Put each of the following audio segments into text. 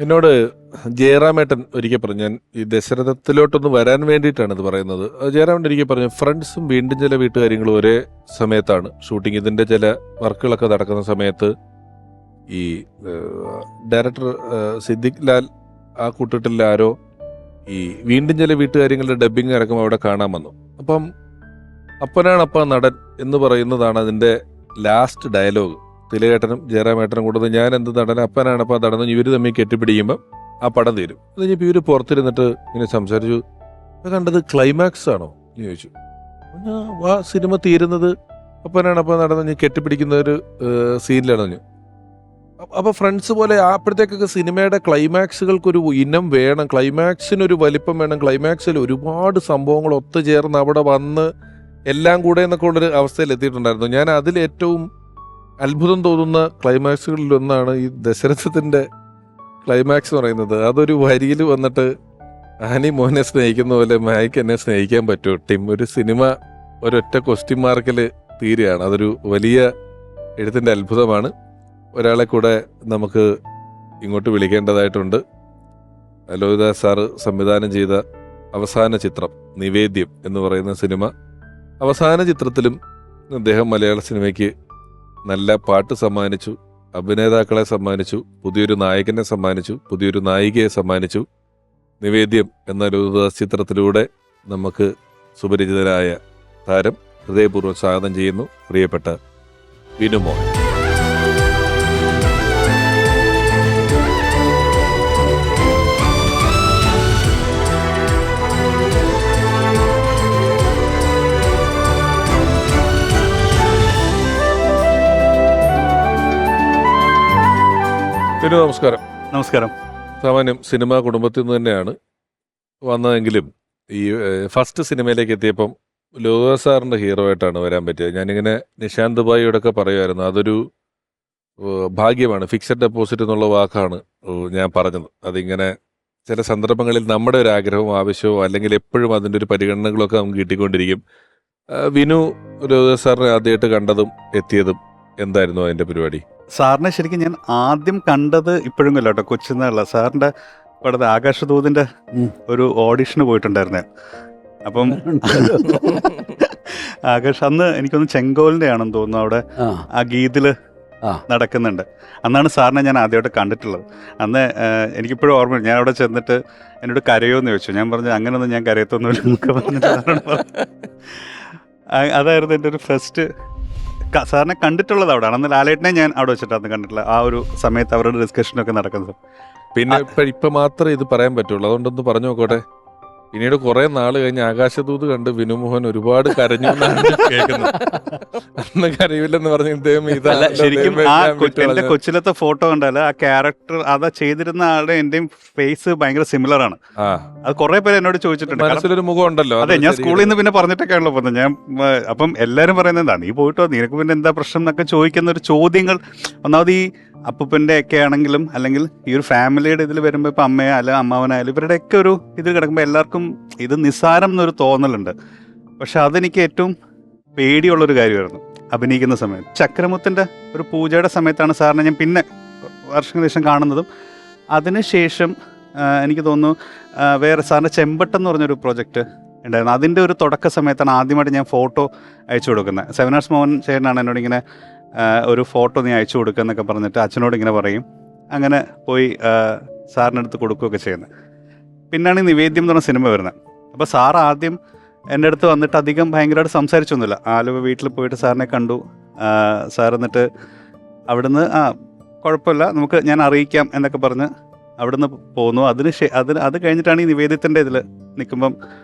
എന്നോട് ജയറാമേട്ടൻ ഒരിക്കൽ പറഞ്ഞു, ഞാൻ ഈ ദശരഥത്തിലോട്ടൊന്ന് വരാൻ വേണ്ടിയിട്ടാണ് ഇത് പറയുന്നത്. ജയറാമേട്ടൻ ഒരിക്കൽ പറഞ്ഞു, ഫ്രണ്ട്സും വീണ്ടും ചില വീട്ടുകാര്യങ്ങളും ഒരേ സമയത്താണ് ഷൂട്ടിംഗ്. ഇതിൻ്റെ ചില വർക്കുകളൊക്കെ നടക്കുന്ന സമയത്ത് ഈ ഡയറക്ടർ സിദ്ദിഖ് ലാൽ ആ കൂട്ടത്തിൽ ആരോ ഈ വീണ്ടും ചില വീട്ടുകാര്യങ്ങളുടെ ഡബ്ബിങ് ഇറക്കുമ്പോൾ അവിടെ കാണാൻ വന്നു. അപ്പം അപ്പനാണപ്പ നടൻ എന്ന് പറയുന്നതാണ് അതിൻ്റെ ലാസ്റ്റ് ഡയലോഗ്. തിലകേട്ടനും ജയറാമേട്ടനും കൂടെ ഞാൻ എന്ത് നടൻ, അപ്പനാണപ്പ നടന്നു ഇവർ തമ്മിൽ കെട്ടിപ്പിടിക്കുമ്പം ആ പടം തീരും. അത് കഴിഞ്ഞപ്പോൾ ഇവർ പുറത്തിരുന്നിട്ട് ഇങ്ങനെ സംസാരിച്ചു, കണ്ടത് ക്ലൈമാക്സ് ആണോ എന്ന് ചോദിച്ചു. ആ സിനിമ തീരുന്നത് അപ്പനാണപ്പ നടന്ന് കെട്ടിപ്പിടിക്കുന്ന ഒരു സീനിലാണ്. അപ്പോൾ ഫ്രണ്ട്സ് പോലെ അപ്പോഴത്തേക്കൊക്കെ സിനിമയുടെ ക്ലൈമാക്സുകൾക്കൊരു ഇനം വേണം, ക്ലൈമാക്സിനൊരു വലിപ്പം വേണം, ക്ലൈമാക്സിൽ ഒരുപാട് സംഭവങ്ങൾ ഒത്തുചേർന്ന് അവിടെ വന്ന് എല്ലാം കൂടെ എന്നൊക്കെ ഉള്ളൊരു അവസ്ഥയിൽ എത്തിയിട്ടുണ്ടായിരുന്നു. ഞാൻ അതിലേറ്റവും അത്ഭുതം തോന്നുന്ന ക്ലൈമാക്സുകളിലൊന്നാണ് ഈ ദശരഥത്തിൻ്റെ ക്ലൈമാക്സ് എന്ന് പറയുന്നത്. അതൊരു വരിയിൽ വന്നിട്ട് ആനി മോനെ സ്നേഹിക്കുന്ന പോലെ മായ്ക്ക് എന്നെ സ്നേഹിക്കാൻ പറ്റുമോ ടിം, ഒരു സിനിമ ഒരൊറ്റ ക്വസ്റ്റ്യൻ മാർക്കിൽ തീരുകയാണ്. അതൊരു വലിയ എഴുത്തിൻ്റെ അത്ഭുതമാണ്. ഒരാളെ കൂടെ നമുക്ക് ഇങ്ങോട്ട് വിളിക്കേണ്ടതായിട്ടുണ്ട്. ലോഹിതദാസ് സാറ് സംവിധാനം ചെയ്ത അവസാന ചിത്രം നിവേദ്യം എന്ന് പറയുന്ന സിനിമ. അവസാന ചിത്രത്തിലും അദ്ദേഹം മലയാള സിനിമയ്ക്ക് നല്ല പാട്ട് സമ്മാനിച്ചു, അഭിനേതാക്കളെ സമ്മാനിച്ചു, പുതിയൊരു നായകനെ സമ്മാനിച്ചു, പുതിയൊരു നായികയെ സമ്മാനിച്ചു. നിവേദ്യം എന്ന ലോഹിതദാസ് ചിത്രത്തിലൂടെ നമുക്ക് സുപരിചിതരായ താരം ഹൃദയപൂർവ്വം സ്വാഗതം ചെയ്യുന്നു, പ്രിയപ്പെട്ട വിനു മോഹൻ. വിനു നമസ്കാരം. നമസ്കാരം. സാമാന്യം സിനിമാ കുടുംബത്തിൽ നിന്ന് തന്നെയാണ് വന്നതെങ്കിലും ഈ ഫസ്റ്റ് സിനിമയിലേക്ക് എത്തിയപ്പം ലോഹിതദാസ് സാറിൻ്റെ ഹീറോ ആയിട്ടാണ് വരാൻ പറ്റിയത്. ഞാനിങ്ങനെ നിഷാന്ത് ദുബായിയോടൊക്കെ പറയുമായിരുന്നു, അതൊരു ഭാഗ്യമാണ്. ഫിക്സഡ് ഡെപ്പോസിറ്റ് എന്നുള്ള വാക്കാണ് ഞാൻ പറഞ്ഞത്. അതിങ്ങനെ ചില സന്ദർഭങ്ങളിൽ നമ്മുടെ ഒരു ആഗ്രഹവും ആവശ്യവും അല്ലെങ്കിൽ എപ്പോഴും അതിൻ്റെ ഒരു പരിഗണനകളൊക്കെ നമുക്ക് കിട്ടിക്കൊണ്ടിരിക്കും. വിനു ലോഹിതദാസ് സാറിനെ ആദ്യമായിട്ട് കണ്ടതും എത്തിയതും എന്തായിരുന്നു അതിൻ്റെ പരിപാടി? സാറിനെ ശരിക്കും ഞാൻ ആദ്യം കണ്ടത് ഇപ്പോഴും അല്ല കേട്ടോ, കൊച്ചിന്നുള്ള സാറിൻ്റെ പടത്തെ ആകാശദൂതിൻ്റെ ഒരു ഓഡിഷന് പോയിട്ടുണ്ടായിരുന്നേ. അപ്പം ആകാശ് അന്ന് എനിക്കൊന്ന് ചെങ്കോലിൻ്റെ ആണെന്ന് തോന്നുന്നു, അവിടെ ആ ഗീതില് നടക്കുന്നുണ്ട്. അന്നാണ് സാറിനെ ഞാൻ ആദ്യമായിട്ട് കണ്ടിട്ടുള്ളത്. അന്ന് എനിക്കിപ്പോഴും ഓർമ്മ, ഞാൻ അവിടെ ചെന്നിട്ട് എന്നോട് കരയോന്ന് ചോദിച്ചു. ഞാൻ പറഞ്ഞു അങ്ങനെയൊന്നും ഞാൻ കരയത്തൊന്നുമില്ല എന്നൊക്കെ പറഞ്ഞിട്ട് അതായിരുന്നു എൻ്റെ ഒരു ഫസ്റ്റ് സാറിനെ കണ്ടിട്ടുള്ളത് അവിടെയാണ്. അന്ന് ലാലേട്ടനെ ഞാൻ അവിടെ വെച്ചിട്ടാണ് കണ്ടിട്ടുള്ളത്. ആ ഒരു സമയത്ത് അവരുടെ ഡിസ്കഷനൊക്കെ നടക്കുന്നത്. പിന്നെ ഇപ്പം മാത്രമേ ഇത് പറയാൻ പറ്റുള്ളൂ, അതുകൊണ്ടൊന്ന് പറഞ്ഞു നോക്കട്ടെ. പിന്നീട് കുറെ നാൾ കഴിഞ്ഞ് ആകാശദൂത് കണ്ട് വിനു മോഹൻ ഒരുപാട് കരഞ്ഞു എന്നാണ് കേൾക്കുന്നത്. അന്ന് കരയില്ലെന്ന് പറഞ്ഞ ഇദ്ദേഹം ശരിക്കും എന്റെ കൊച്ചിലത്തെ ഫോട്ടോ കണ്ടാല് ആ ക്യാരക്ടർ അതാ ചെയ്തിരുന്ന ആളുടെ എന്റെയും ഫേസ് ഭയങ്കര സിമിലർ ആണ്. അത് കുറെ പേര് എന്നോട് ചോദിച്ചിട്ടുണ്ട്. മനസ്സിലൊരു മുഖം ഉണ്ടല്ലോ. അതെ, ഞാൻ സ്കൂളിൽ നിന്ന് പിന്നെ പറഞ്ഞിട്ടൊക്കെയാണല്ലോ പോകുന്നത്. ഞാൻ അപ്പം എല്ലാവരും പറയുന്നത് എന്താ നീ പോയിട്ടോ, നിനക്ക് പിന്നെ എന്താ പ്രശ്നം എന്നൊക്കെ ചോദിക്കുന്ന ഒരു ചോദ്യങ്ങൾ. ഒന്നാമത് ഈ അപ്പൂപ്പൻ്റെ ഒക്കെ ആണെങ്കിലും അല്ലെങ്കിൽ ഈ ഒരു ഫാമിലിയുടെ ഇതിൽ വരുമ്പോൾ ഇപ്പം അമ്മയോ അല്ല അമ്മാവനായാലും ഇവരുടെയൊക്കെ ഒരു ഇത് കിടക്കുമ്പോൾ എല്ലാവർക്കും ഇത് നിസ്സാരം എന്നൊരു തോന്നലുണ്ട്. പക്ഷെ അതെനിക്ക് ഏറ്റവും പേടിയുള്ളൊരു കാര്യമായിരുന്നു അഭിനയിക്കുന്ന സമയത്ത്. ചക്രമുത്തിൻ്റെ ഒരു പൂജയുടെ സമയത്താണ് സാറിനെ ഞാൻ പിന്നെ വർഷങ്ങൾക്ക് ശേഷം കാണുന്നതും. അതിനുശേഷം എനിക്ക് തോന്നുന്നു വേറെ സാറിൻ്റെ ചെമ്പട്ടെന്ന് പറഞ്ഞൊരു പ്രൊജക്റ്റ് ഉണ്ടായിരുന്നു. അതിൻ്റെ ഒരു തുടക്ക സമയത്താണ് ആദ്യമായിട്ട് ഞാൻ ഫോട്ടോ അയച്ചു കൊടുക്കുന്നത്. സെവനാർസ് മോഹൻ ചേട്ടനാണ് എന്നോട് ഇങ്ങനെ ഒരു ഫോട്ടോ നീ അയച്ചു കൊടുക്കുക എന്നൊക്കെ പറഞ്ഞിട്ട് അച്ഛനോട് ഇങ്ങനെ പറയും. അങ്ങനെ പോയി സാറിനടുത്ത് കൊടുക്കുകയൊക്കെ ചെയ്യുന്നത്. പിന്നാണ് ഈ നിവേദ്യം എന്ന് പറഞ്ഞ സിനിമ വരുന്നത്. അപ്പോൾ സാർ ആദ്യം എൻ്റെ അടുത്ത് വന്നിട്ട് അധികം ഭയങ്കരമായിട്ട് സംസാരിച്ചൊന്നുമില്ല. ആലുവ വീട്ടിൽ പോയിട്ട് സാറിനെ കണ്ടു. സാർ എന്നിട്ട് അവിടുന്ന് കുഴപ്പമില്ല നമുക്ക് ഞാൻ അറിയിക്കാം എന്നൊക്കെ പറഞ്ഞ് അവിടുന്ന് പോന്നു. അത് കഴിഞ്ഞിട്ടാണ് ഈ നിവേദ്യത്തിൻ്റെ ഇതിൽ നിൽക്കുമ്പം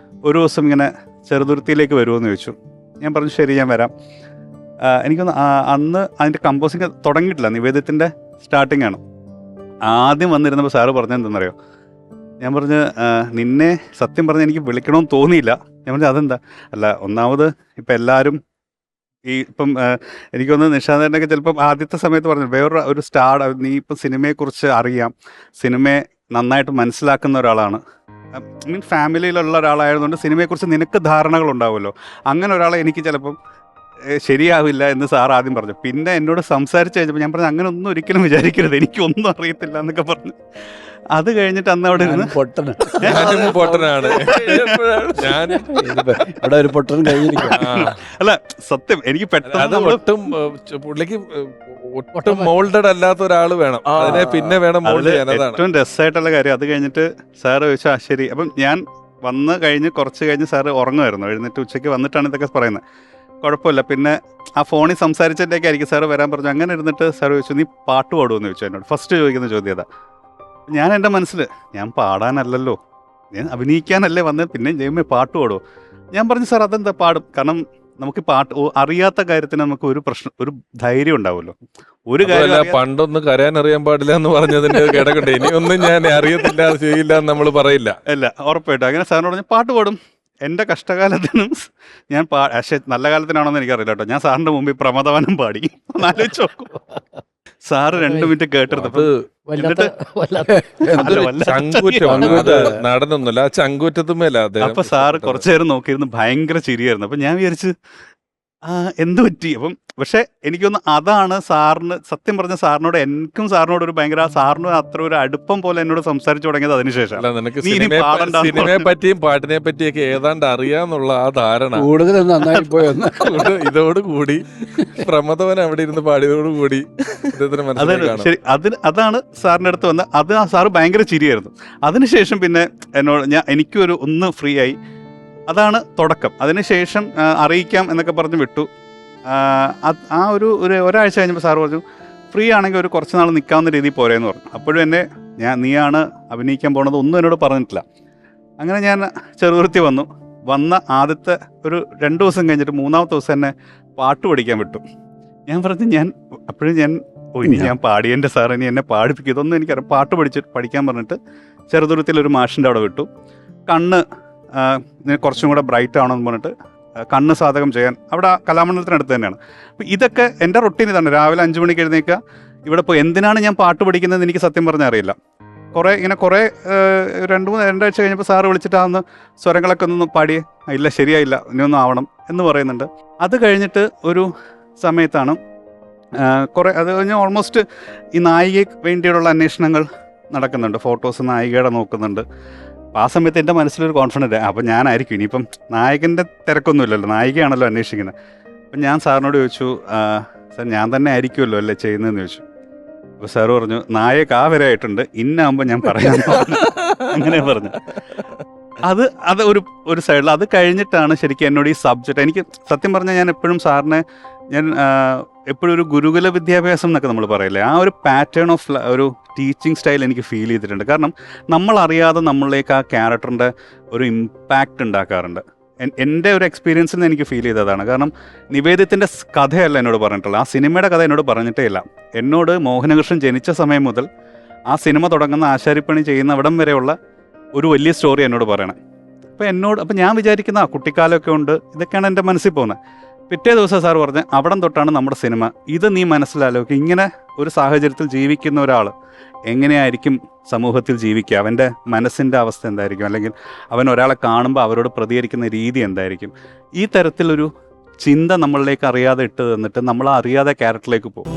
ഒരു ദിവസം ഇങ്ങനെ ചെറുതുരുത്തിയിലേക്ക് വരുമോയെന്ന് ചോദിച്ചു. ഞാൻ പറഞ്ഞു ശരി ഞാൻ വരാം. എനിക്കൊന്ന് അന്ന് അതിൻ്റെ കമ്പോസിങ് തുടങ്ങിയിട്ടില്ല, നിവേദ്യത്തിൻ്റെ സ്റ്റാർട്ടിംഗ് ആണ്. ആദ്യം വന്നിരുന്നപ്പോൾ സാറ് പറഞ്ഞെന്തെന്നറിയോ, ഞാൻ പറഞ്ഞ് നിന്നെ സത്യം പറഞ്ഞ് എനിക്ക് വിളിക്കണമെന്ന് തോന്നിയില്ല. ഞാൻ പറഞ്ഞു അതെന്താ? അല്ല ഒന്നാമത് ഇപ്പം എല്ലാവരും ഇപ്പം എനിക്കൊന്ന് നിഷാന്തേട്ടനൊക്കെ ചിലപ്പം ആദ്യത്തെ സമയത്ത് പറഞ്ഞു വേറൊരു സ്റ്റാർ, നീ ഇപ്പം സിനിമയെക്കുറിച്ച് അറിയാം, സിനിമയെ നന്നായിട്ട് മനസ്സിലാക്കുന്ന ഒരാളാണ്, ഫാമിലിയിലുള്ള ഒരാളായതുകൊണ്ട് സിനിമയെക്കുറിച്ച് നിനക്ക് ധാരണകളുണ്ടാവുമല്ലോ. അങ്ങനെ ഒരാളെ എനിക്ക് ചിലപ്പം ശരിയാവില്ല എന്ന് സാർ ആദ്യം പറഞ്ഞു. പിന്നെ എന്നോട് സംസാരിച്ച് കഴിഞ്ഞപ്പോൾ ഞാൻ പറഞ്ഞു അങ്ങനെ ഒന്നും ഒരിക്കലും വിചാരിക്കരുത്, എനിക്കൊന്നും അറിയത്തില്ല എന്നൊക്കെ പറഞ്ഞു. അത് കഴിഞ്ഞിട്ട് അന്ന് അവിടെ ഇരുന്ന് ഞാനും പൊട്ടനാണ്. ഇവിടെ ഒരു പൊട്ടൻ കഴിഞ്ഞിരിക്കും. അല്ല സത്യം എനിക്ക് അത് പെട്ടെന്ന് ഒട്ടും പുള്ളിക്ക് ഒട്ടും മോൾഡഡ് അല്ലാത്ത ഒരാൾ വേണം, അതിനെ പിന്നെ വേണം മോൾഡ് ചെയ്യാൻ. അതാണ് ഏറ്റവും രസമായിട്ടുള്ള കാര്യം. അത് കഴിഞ്ഞിട്ട് സാറ് ചോദിച്ചാൽ ശരി. അപ്പം ഞാൻ വന്ന് കഴിഞ്ഞ് കുറച്ച് കഴിഞ്ഞ് സാറ് ഉറങ്ങുമായിരുന്നു. എഴുന്നേറ്റ് ഉച്ചയ്ക്ക് വന്നിട്ടാണ് ഇതൊക്കെ പറയുന്നത്. കുഴപ്പമില്ല. പിന്നെ ആ ഫോണിൽ സംസാരിച്ചതിൻ്റെയൊക്കെ ആയിരിക്കും സാറ് വരാൻ പറഞ്ഞു. അങ്ങനെ ഇരുന്നിട്ട് സാറ് ചോദിച്ചു നീ പാട്ട് പാടുമെന്ന് ചോദിച്ചു എന്നോട്. ഫസ്റ്റ് ചോദിക്കുന്ന ചോദ്യം അതാ. ഞാൻ എൻ്റെ മനസ്സിൽ ഞാൻ പാടാനല്ലല്ലോ, ഞാൻ അഭിനയിക്കാനല്ലേ വന്നത്, പിന്നെ ജയമേ പാട്ട് പാടുമോ? ഞാൻ പറഞ്ഞു സാർ അതെന്താ പാടും, കാരണം നമുക്ക് പാട്ട് അറിയാത്ത കാര്യത്തിന് നമുക്ക് ഒരു പ്രശ്നം, ഒരു ധൈര്യം ഉണ്ടാവുമല്ലോ. ഒരു കാര്യം പണ്ടൊന്നും കരയാൻ അറിയാൻ പാടില്ല എന്ന് പറഞ്ഞതിന്റെ കിടക്കട്ടെ, ഇനിയൊന്നും ഞാൻ അറിയത്തില്ല ചെയ്യില്ല എന്ന് നമ്മൾ പറയില്ല. അല്ല ഉറപ്പായിട്ടും അങ്ങനെ സാറിനോട് ഞാൻ പാട്ട് പാടും. എൻ്റെ കഷ്ടകാലത്തിനും ഞാൻ പക്ഷേ നല്ല കാലത്തിനാണോന്ന് എനിക്കറിയില്ല കേട്ടോ. ഞാൻ സാറിൻ്റെ മുമ്പിൽ പ്രമദവനം പാടി. ആലോചിച്ച് നോക്കും. സാറ് 2 മിനിറ്റ് കേട്ടെടുത്തപ്പോൾ നടനൊന്നുമല്ല, ചങ്കൂറ്റത്തുമേല. അപ്പൊ സാറ് കുറച്ചു നേരം നോക്കിയിരുന്നു, ഭയങ്കര ചിരിയായിരുന്നു. അപ്പൊ ഞാൻ വിചാരിച്ചു എന്ത് പറ്റി. അപ്പം പക്ഷെ എനിക്കൊന്ന് അതാണ് സാറിന് സത്യം പറഞ്ഞ സാറിനോട് എനിക്കും സാറിനോട് ഒരു ഭയങ്കര സാറിന് അത്ര ഒരു അടുപ്പം പോലെ എന്നോട് സംസാരിച്ചു തുടങ്ങിയത് അതിനുശേഷം. നിനക്ക് സിനിമയെ പറ്റിയും പാട്ടിനെ പറ്റിയൊക്കെ ഏതാണ്ട് അറിയാന്നുള്ള ആ ധാരണ കൂടുതൽ നന്നായി പോയെന്ന് ഇതോടുകൂടി പ്രമദവൻ അവിടെ ഇരുന്ന് പാടിയതോടുകൂടി ശരി. അതാണ് സാറിൻ്റെ അടുത്ത് വന്ന അത് സാറ് ഭയങ്കര ചിരിയായിരുന്നു. അതിനുശേഷം പിന്നെ എന്നോട് എനിക്കൊരു ഒന്ന് ഫ്രീ ആയി. അതാണ് തുടക്കം. അതിനുശേഷം അറിയിക്കാം എന്നൊക്കെ പറഞ്ഞ് വിട്ടു. ആ ഒരാഴ്ച കഴിഞ്ഞപ്പോൾ സാറ് പറഞ്ഞു ഫ്രീ ആണെങ്കിൽ ഒരു കുറച്ച് നാൾ നിൽക്കാവുന്ന രീതിയിൽ പോരേന്ന് പറഞ്ഞു. അപ്പോഴും എന്നെ നീയാണ് അഭിനയിക്കാൻ പോണത് ഒന്നും എന്നോട് പറഞ്ഞിട്ടില്ല. അങ്ങനെ ഞാൻ ചെറുതുരുത്തി വന്ന ആദ്യത്തെ ഒരു 2 ദിവസം കഴിഞ്ഞിട്ട് 3-ാമത്തെ ദിവസം എന്നെ പാട്ട് പഠിക്കാൻ വിട്ടു. ഞാൻ പറഞ്ഞു അപ്പോഴും ഇനി ഞാൻ പാടിയതിൻ്റെ സാർ ഇനി എന്നെ പാടിപ്പിക്കും, ഇതൊന്നും എനിക്കറിയാം. പാട്ട് പഠിക്കാൻ പറഞ്ഞിട്ട് ചെറുതുരുത്തിലൊരു മാഷിൻ്റെ അവിടെ വിട്ടു. കണ്ണ് കുറച്ചും കൂടെ ബ്രൈറ്റ് ആവണമെന്ന് പറഞ്ഞിട്ട് കണ്ണ് സാധകം ചെയ്യാൻ അവിടെ കലാമണ്ഡലത്തിനടുത്ത് തന്നെയാണ്. അപ്പോൾ ഇതൊക്കെ എൻ്റെ റൊട്ടീൻ ഇതാണ്. രാവിലെ 5 മണിക്ക് എഴുന്നേൽക്കുക. ഇവിടെ ഇപ്പോൾ എന്തിനാണ് ഞാൻ പാട്ട് പഠിക്കുന്നത് എനിക്ക് സത്യം പറഞ്ഞാൽ അറിയില്ല. കുറേ 2-3 കഴിഞ്ഞപ്പോൾ സാറ് വിളിച്ചിട്ട് അന്ന് സ്വരങ്ങളൊക്കെ ഒന്ന് പാടിയേ, ഇല്ല ശരിയായില്ല ഇനിയൊന്നും ആവണം എന്ന് പറയുന്നുണ്ട്. അത് കഴിഞ്ഞിട്ട് ഒരു സമയത്താണ് അത് കഴിഞ്ഞ് ഓൾമോസ്റ്റ് ഈ നായികയ്ക്ക് വേണ്ടിയുള്ള അന്വേഷണങ്ങൾ നടക്കുന്നുണ്ട്. ഫോട്ടോസ് നായികയുടെ നോക്കുന്നുണ്ട്. ആ സമയത്ത് എൻ്റെ മനസ്സിലൊരു കോൺഫിഡൻറ്റ്, അപ്പം ഞാനായിരിക്കും ഇനിയിപ്പം നായകൻ്റെ തിരക്കൊന്നുമില്ലല്ലോ, നായികയാണല്ലോ അന്വേഷിക്കുന്നത്. അപ്പം ഞാൻ സാറിനോട് ചോദിച്ചു സാർ ഞാൻ തന്നെ ആയിരിക്കുമല്ലോ അല്ലേ ചെയ്യുന്നതെന്ന് ചോദിച്ചു. അപ്പോൾ സാറ് പറഞ്ഞു നായക വരെ ആയിട്ടുണ്ട്, ഇന്നാകുമ്പോൾ ഞാൻ പറയാൻ അങ്ങനെ പറഞ്ഞു. അത് ഒരു സൈഡിൽ. അത് കഴിഞ്ഞിട്ടാണ് ശരിക്കും എന്നോട് ഈ സബ്ജക്റ്റ് എനിക്ക് സത്യം പറഞ്ഞാൽ ഞാൻ എപ്പോഴും സാറിനെ എപ്പോഴും ഒരു ഗുരുകുല വിദ്യാഭ്യാസം എന്നൊക്കെ നമ്മൾ പറയില്ലേ, ആ ഒരു പാറ്റേൺ ഓഫ് ഒരു ടീച്ചിങ് സ്റ്റൈൽ എനിക്ക് ഫീൽ ചെയ്തിട്ടുണ്ട്. കാരണം നമ്മളറിയാതെ നമ്മളിലേക്ക് ആ ക്യാരക്ടറിൻ്റെ ഒരു ഇമ്പാക്റ്റ് ഉണ്ടാക്കാറുണ്ട്. എൻ്റെ ഒരു എക്സ്പീരിയൻസിൽ നിന്ന് എനിക്ക് ഫീൽ ചെയ്തതാണ്. കാരണം നിവേദ്യത്തിൻ്റെ കഥയല്ല എന്നോട് പറഞ്ഞിട്ടുള്ളത്, ആ സിനിമയുടെ കഥ എന്നോട് പറഞ്ഞിട്ടേ ഇല്ല. എന്നോട് മോഹനകൃഷ്ണൻ ജനിച്ച സമയം മുതൽ ആ സിനിമ തുടങ്ങുന്ന ആശാരിപ്പണി ചെയ്യുന്ന അവിടം വരെയുള്ള ഒരു വലിയ സ്റ്റോറി എന്നോട് പറയണം. അപ്പം ഞാൻ വിചാരിക്കുന്ന കുട്ടിക്കാലമൊക്കെ ഉണ്ട്, ഇതൊക്കെയാണ് എൻ്റെ മനസ്സിൽ പോകുന്നത്. പിറ്റേ ദിവസം സാർ പറഞ്ഞ് അവിടം തൊട്ടാണ് നമ്മുടെ സിനിമ, ഇത് നീ മനസ്സിലാലോക്ക്. ഇങ്ങനെ ഒരു സാഹചര്യത്തിൽ ജീവിക്കുന്ന ഒരാൾ എങ്ങനെയായിരിക്കും സമൂഹത്തിൽ ജീവിക്കുക, അവൻ്റെ മനസ്സിൻ്റെ അവസ്ഥ എന്തായിരിക്കും, അല്ലെങ്കിൽ അവൻ ഒരാളെ കാണുമ്പോൾ അവരോട് പ്രതികരിക്കുന്ന രീതി എന്തായിരിക്കും. ഈ തരത്തിലൊരു ചിന്ത നമ്മളിലേക്ക് അറിയാതെ ഇട്ട് തന്നിട്ട് നമ്മൾ അറിയാതെ ക്യാരക്ടറിലേക്ക് പോകും.